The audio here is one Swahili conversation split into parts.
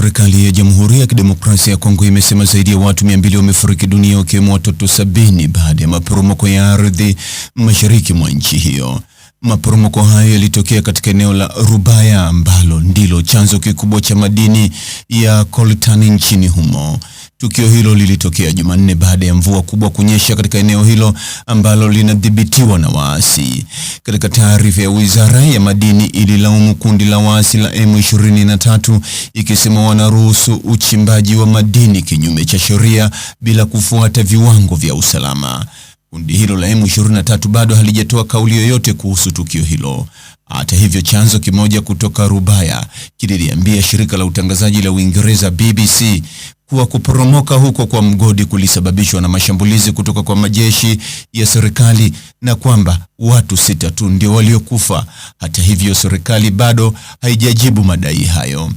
Serikali ya Jamhuri ya Kidemokrasia ya Kongo imesema zaidi ya watu 200 wamefariki dunia wakiwemo watoto 70 baada ya maporomoko ya ardhi mashariki mwa nchi hiyo. Maporomoko hayo yalitokea katika eneo la Rubaya ambalo ndilo chanzo kikubwa cha madini ya coltan nchini humo. Tukio hilo lilitokea Jumanne baada ya mvua kubwa kunyesha katika eneo hilo ambalo linadhibitiwa na waasi. Katika taarifa ya Wizara ya Madini ililaumu kundi la waasi la M23 ikisema wanaruhusu uchimbaji wa madini kinyume cha sheria bila kufuata viwango vya usalama. Kundi hilo la M23 bado halijatoa kauli yoyote kuhusu tukio hilo. Hata hivyo, chanzo kimoja kutoka Rubaya kililiambia shirika la utangazaji la Uingereza BBC kuwa kuporomoka huko kwa mgodi kulisababishwa na mashambulizi kutoka kwa majeshi ya serikali na kwamba watu 6 tu ndio waliokufa. Hata hivyo, serikali bado haijajibu madai hayo.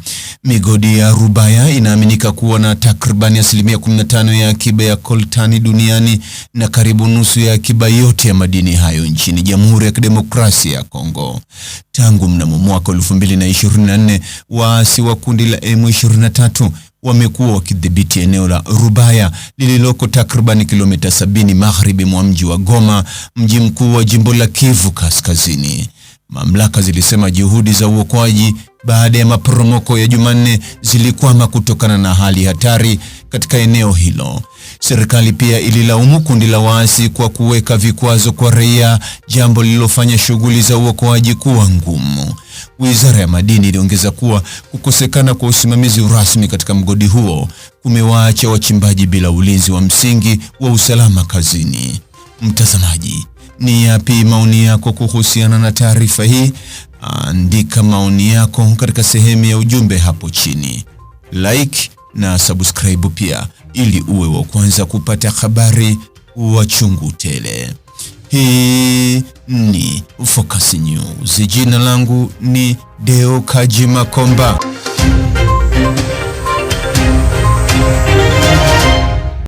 Migodi ya Rubaya inaaminika kuwa na takribani 15% ya akiba ya coltan duniani na karibu nusu ya akiba yote ya madini hayo nchini Jamhuri ya Kidemokrasia ya Kongo. Tangu mnamo mwaka 2024, waasi wa kundi la M23 wamekuwa wakidhibiti eneo la Rubaya lililoko takriban kilomita 70 magharibi mwa mji wa Goma, mji mkuu wa jimbo la Kivu Kaskazini. Mamlaka zilisema juhudi za uokoaji baada ya maporomoko ya Jumanne zilikwama kutokana na hali hatari katika eneo hilo. Serikali pia ililaumu kundi la waasi kwa kuweka vikwazo kwa raia, jambo lililofanya shughuli za uokoaji kuwa ngumu. Wizara ya Madini iliongeza kuwa kukosekana kwa usimamizi rasmi katika mgodi huo kumewaacha wachimbaji bila ulinzi wa msingi wa usalama kazini. Mtazamaji, ni yapi maoni yako kuhusiana na taarifa hii? Andika maoni yako katika sehemu ya ujumbe hapo chini. Like na subscribe pia ili uwe wa kwanza kupata habari wa chungu tele. Hii ni Focus News. Jina langu ni Deo Kaji Makomba.